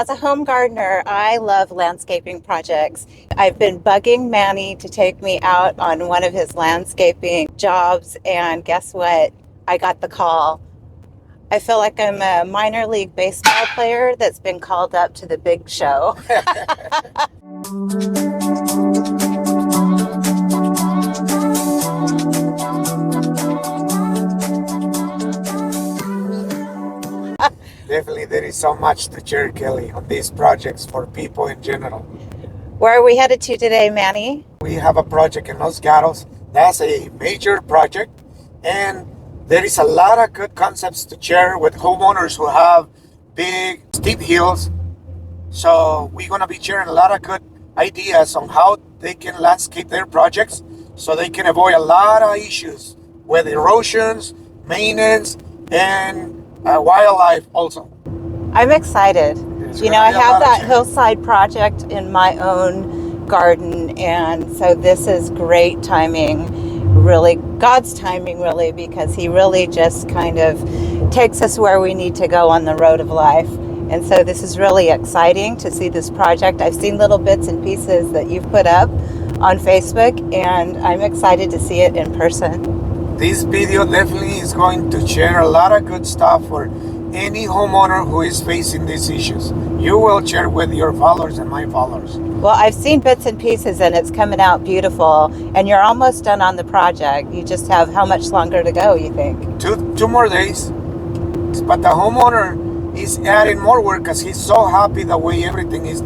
as a home gardener, I love landscaping projects. I've been bugging Manny to take me out on one of his landscaping jobs, and guess what? I got the call. I feel like I'm a minor league baseball player that's been called up to the big show. Definitely, there is so much to share, Kelly, on these projects for people in general. Where are we headed to today, Manny? We have a project in Los Gatos. That's a major project, and there is a lot of good concepts to share with homeowners who have big, steep hills. So we're going to be sharing a lot of good ideas on how they can landscape their projects so they can avoid a lot of issues with erosions, maintenance, and wildlife also. I'm excited. I have that hillside project in my own garden, and so this is great timing, really, God's timing, really, because he really just kind of takes us where we need to go on the road of life. And so this is really exciting to see this project. I've seen little bits and pieces that you've put up on Facebook, and I'm excited to see it in person. This video definitely is going to share a lot of good stuff for any homeowner who is facing these issues. You will share with your followers and my followers. Well, I've seen bits and pieces, and it's coming out beautiful, and you're almost done on the project. You just have how much longer to go, you think? Two more days. But the homeowner is adding more work because he's so happy the way everything is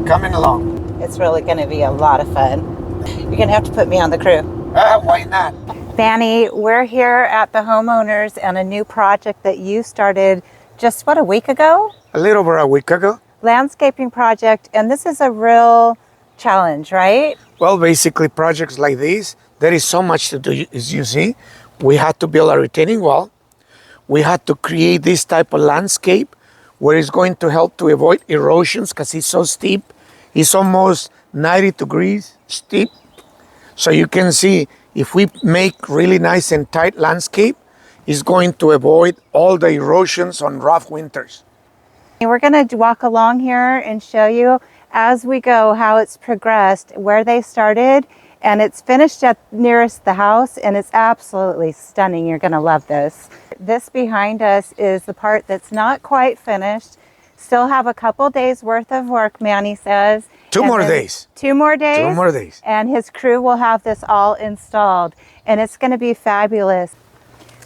coming along. It's really going to be a lot of fun. You're going to have to put me on the crew. Why not? Manny, we're here at the homeowners and a new project that you started just, a week ago? A little over a week ago. Landscaping project, and this is a real challenge, right? Well, basically projects like this, there is so much to do. As you see, we had to build a retaining wall. We had to create this type of landscape where it's going to help to avoid erosions because it's so steep. It's almost 90 degrees steep. So you can see if we make really nice and tight landscape, it's going to avoid all the erosions on rough winters. We're going to walk along here and show you as we go how it's progressed, where they started, and it's finished at nearest the house, and it's absolutely stunning. You're going to love this. This behind us is the part that's not quite finished. Still have a couple days worth of work, Manny says. Two more days. 2 more days? 2 more days. And his crew will have this all installed, and it's going to be fabulous.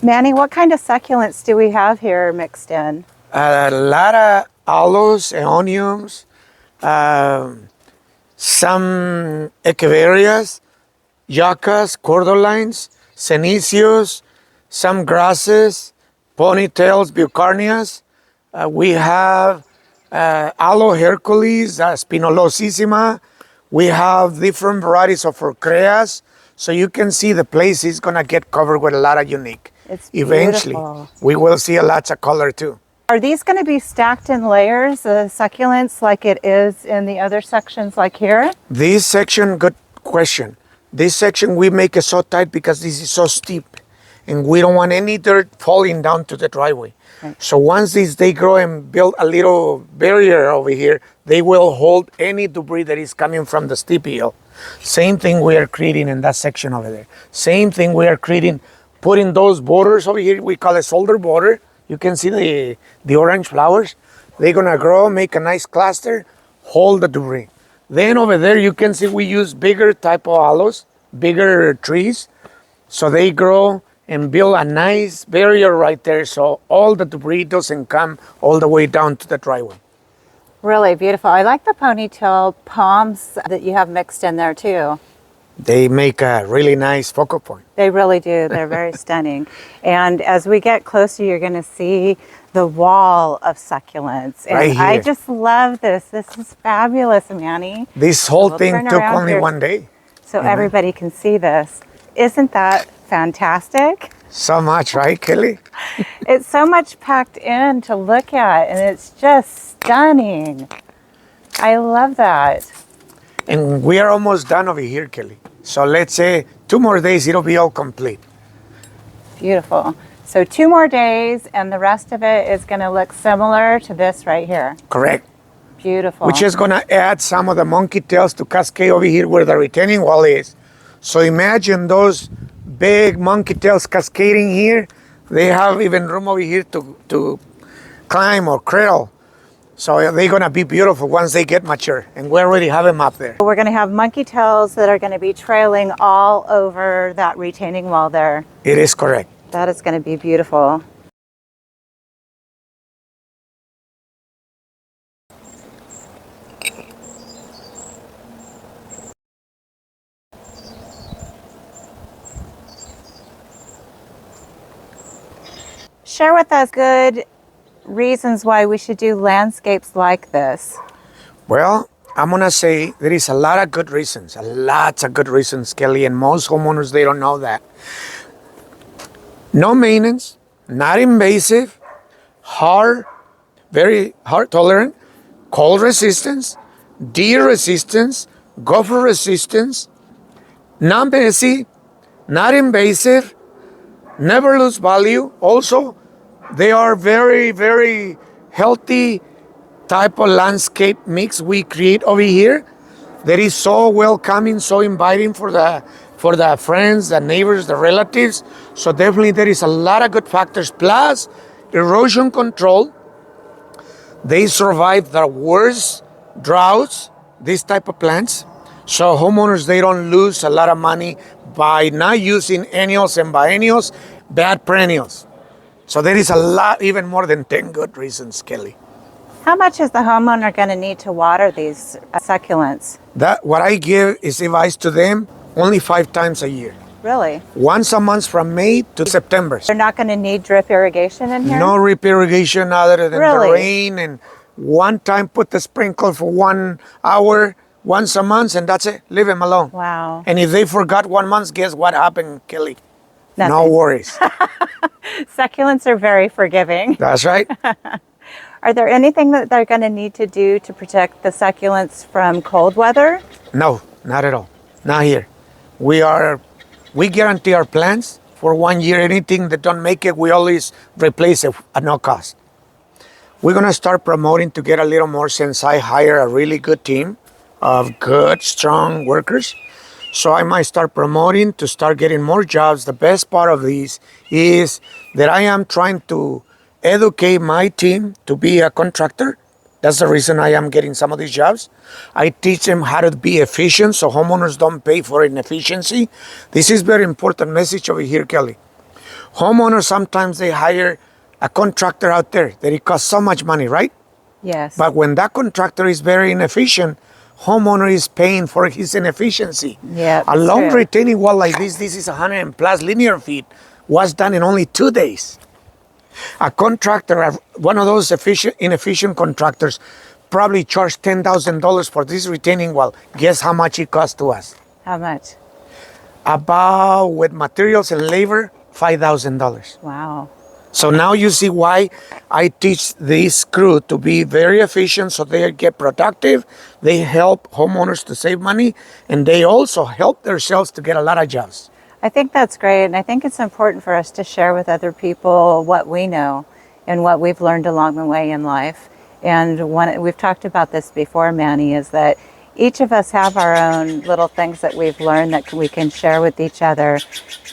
Manny, what kind of succulents do we have here mixed in? A lot of aloes, aeoniums, some echeverias, yuccas, cordylines, senecio, some grasses, ponytails, bucharnias. We have aloe hercules, spinolosissima. We have different varieties of orchreas. So you can see the place is going to get covered with a lot of unique. It's Eventually, beautiful. we will see a lot of color too. Are these going to be stacked in layers, the succulents, like it is in the other sections like here? This section, good question. This section we make it so tight because this is so steep and we don't want any dirt falling down to the driveway. Right. So once they grow and build a little barrier over here, they will hold any debris that is coming from the steep hill. Same thing we are creating in that section over there. Same thing we are creating, putting those borders over here, we call it shoulder border. You can see the orange flowers. They're gonna grow, make a nice cluster, hold the debris. Then over there you can see we use bigger type of aloes, bigger trees. So they grow and build a nice barrier right there so all the debris doesn't come all the way down to the driveway. Really beautiful. I like the ponytail palms that you have mixed in there too. They make a really nice focal point. They really do. They're very stunning. And as we get closer, you're going to see the wall of succulents. And right here. I just love this. This is fabulous, Manny. This whole thing took only one day. So everybody can see this. Isn't that fantastic? So much, right, Kelly? It's so much packed in to look at, and it's just stunning. I love that. And we are almost done over here, Kelly. So let's say 2 more days, it'll be all complete. Beautiful. So 2 more days, and the rest of it is going to look similar to this right here. Correct. Beautiful. which is going to add some of the monkey tails to cascade over here where the retaining wall is. So imagine those big monkey tails cascading here. They have even room over here to climb or cradle. So they're going to be beautiful once they get mature. And we already have them up there. We're going to have monkey tails that are going to be trailing all over that retaining wall there. It is correct. That is going to be beautiful. Share with us good reasons why we should do landscapes like this. Well, I'm going to say there is a lot of good reasons. Lots of good reasons, Kelly. And most homeowners, they don't know that. No maintenance, not invasive, very hard tolerant, cold resistance, deer resistance, gopher resistance, non-messy, not invasive, never lose value. Also, they are very, very healthy type of landscape mix we create over here that is so welcoming, so inviting for the friends, the neighbors, the relatives. So definitely there is a lot of good factors. Plus, erosion control. They survive the worst droughts, these type of plants. So homeowners, they don't lose a lot of money by not using annuals and biennials, bad perennials. So there is a lot, even more than 10 good reasons, Kelly. How much is the homeowner going to need to water these succulents? What I give is advice to them only 5 times a year. Really? Once a month from May to September. They're not going to need drip irrigation in here? No drip irrigation other than Really? the rain, and one time put the sprinkle for 1 hour once a month, and that's it. Leave them alone. Wow. And if they forgot 1 month, guess what happened, Kelly? Nothing. No worries. Succulents are very forgiving. That's right. Are there anything that they're going to need to do to protect the succulents from cold weather? No, not at all. Not here. We guarantee our plants for 1 year. Anything that don't make it, we always replace it at no cost. We're going to start promoting to get a little more since I hire a really good team of good, strong workers. So I might start promoting to start getting more jobs. The best part of this is that I am trying to educate my team to be a contractor. That's the reason I am getting some of these jobs. I teach them how to be efficient so homeowners don't pay for inefficiency. This is very important message over here, Kelly. Homeowners, sometimes they hire a contractor out there that it costs so much money, right? Yes. But when that contractor is very inefficient, homeowner is paying for his inefficiency. Yeah, A long true. retaining wall like this is 100 and plus linear feet, was done in only 2 days. A contractor, one of those inefficient contractors, probably charged $10,000 for this retaining wall. Guess how much it cost to us? How much? About, with materials and labor, $5,000. Wow. So now you see why I teach this crew to be very efficient so they get productive. They help homeowners to save money, and they also help themselves to get a lot of jobs. I think that's great, and I think it's important for us to share with other people what we know and what we've learned along the way in life. And we've talked about this before, Manny, is that each of us have our own little things that we've learned that we can share with each other.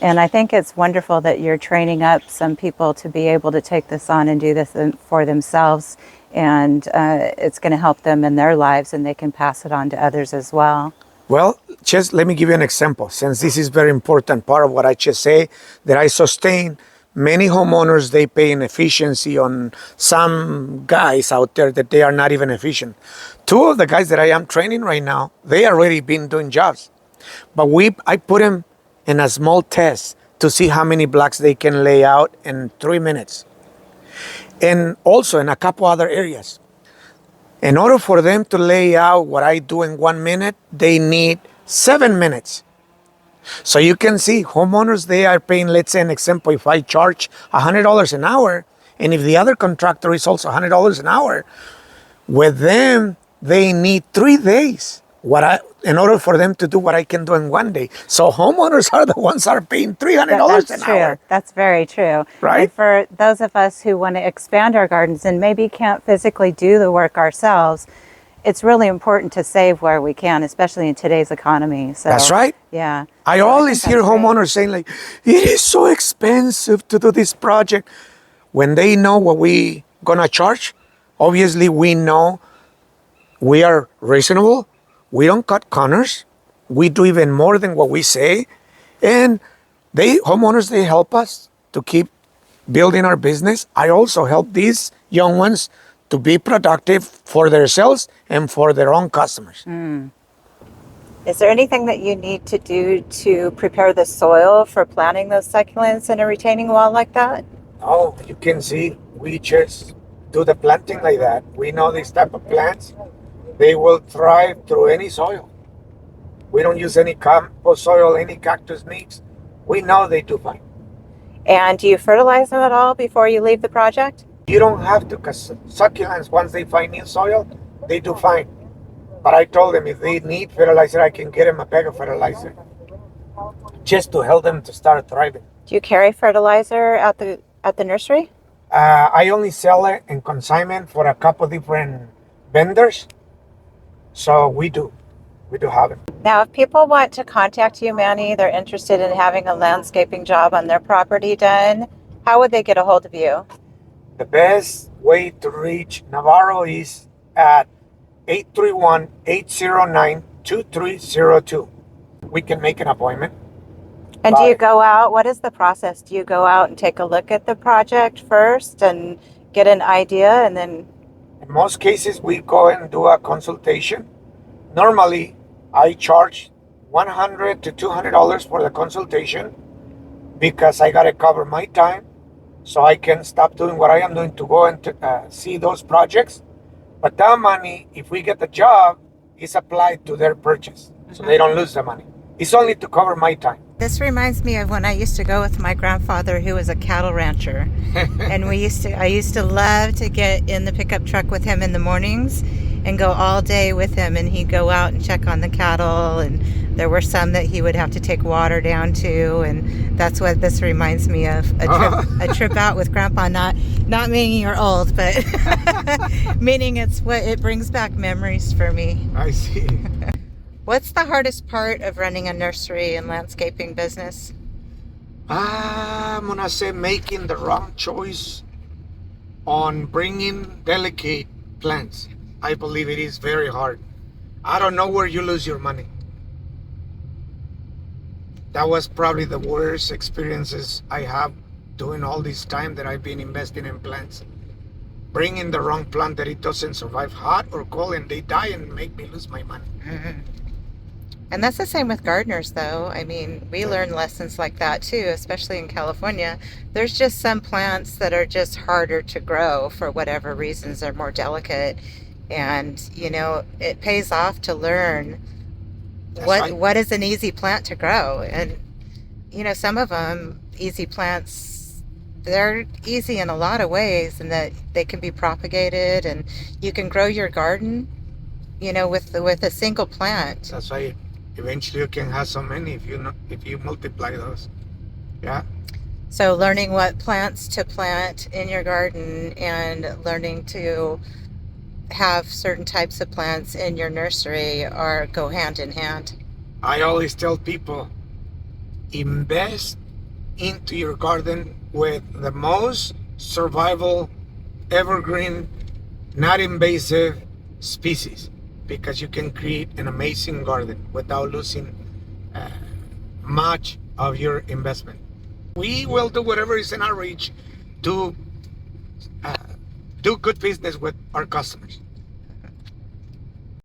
And I think it's wonderful that you're training up some people to be able to take this on and do this for themselves. And it's going to help them in their lives, and they can pass it on to others as well. Well, just let me give you an example, since this is very important part of what I just say, that I sustain. Many homeowners, they pay inefficiency on some guys out there that they are not even efficient. 2 of the guys that I am training right now, they already been doing jobs. But I put them in a small test to see how many blocks they can lay out in 3 minutes. And also in a couple other areas. In order for them to lay out what I do in 1 minute, they need 7 minutes. So you can see homeowners, they are paying, let's say an example, if I charge $100 an hour, and if the other contractor is also $100 an hour, with them, they need 3 days in order for them to do what I can do in 1 day. So homeowners are the ones that are paying $300 an hour. That's very true. Right? And for those of us who want to expand our gardens and maybe can't physically do the work ourselves, it's really important to save where we can, especially in today's economy. So That's right. Yeah. I So always think hear that's great. homeowners saying like, it is so expensive to do this project. When they know what we gonna charge, obviously we know we are reasonable. We don't cut corners. We do even more than what we say. And homeowners, they help us to keep building our business. I also help these young ones to be productive for themselves and for their own customers. Is there anything that you need to do to prepare the soil for planting those succulents in a retaining wall like that? Oh, you can see we just do the planting like that. We know these type of plants, they will thrive through any soil. We don't use any compost soil, any cactus mix. We know they do fine. And do you fertilize them at all before you leave the project? You don't have to, because succulents, once they find new soil, they do fine. But I told them if they need fertilizer, I can get them a bag of fertilizer just to help them to start thriving. Do you carry fertilizer at the nursery? I only sell it in consignment for a couple different vendors. So we do have it. Now, if people want to contact you, Manny, they're interested in having a landscaping job on their property done, how would they get a hold of you? The best way to reach Navarro is at 831-809-2302. We can make an appointment. And do you go out? What is the process? Do you go out and take a look at the project first and get an idea and then? In most cases, we go and do a consultation. Normally, I charge $100 to $200 for the consultation because I got to cover my time so I can stop doing what I am doing to go and see those projects. But that money, if we get the job, is applied to their purchase. So they don't lose the money. It's only to cover my time. This reminds me of when I used to go with my grandfather, who was a cattle rancher. And I used to love to get in the pickup truck with him in the mornings and go all day with him. And he'd go out and check on the cattle. And there were some that he would have to take water down to. And that's what this reminds me of, a trip out with Grandpa. Not meaning you're old, but meaning it brings back memories for me. I see. What's the hardest part of running a nursery and landscaping business? I'm gonna say making the wrong choice on bringing delicate plants. I believe it is very hard. I don't know where you lose your money. That was probably the worst experiences I have doing all this time that I've been investing in plants. Bringing the wrong plant that it doesn't survive hot or cold and they die and make me lose my money. Mm-hmm. And that's the same with gardeners, though. I mean, we learn lessons like that too, especially in California. There's just some plants that are just harder to grow for whatever reasons. They're more delicate. And, it pays off to learn what is an easy plant to grow. And, some of them, easy plants, they're easy in a lot of ways, and that they can be propagated and you can grow your garden, with a single plant. That's right. Eventually you can have so many if you multiply those. Yeah. So learning what plants to plant in your garden and learning to have certain types of plants in your nursery go hand in hand. I always tell people, invest into your garden with the most survival, evergreen, not invasive species, because you can create an amazing garden without losing much of your investment. We will do whatever is in our reach to do good business with our customers.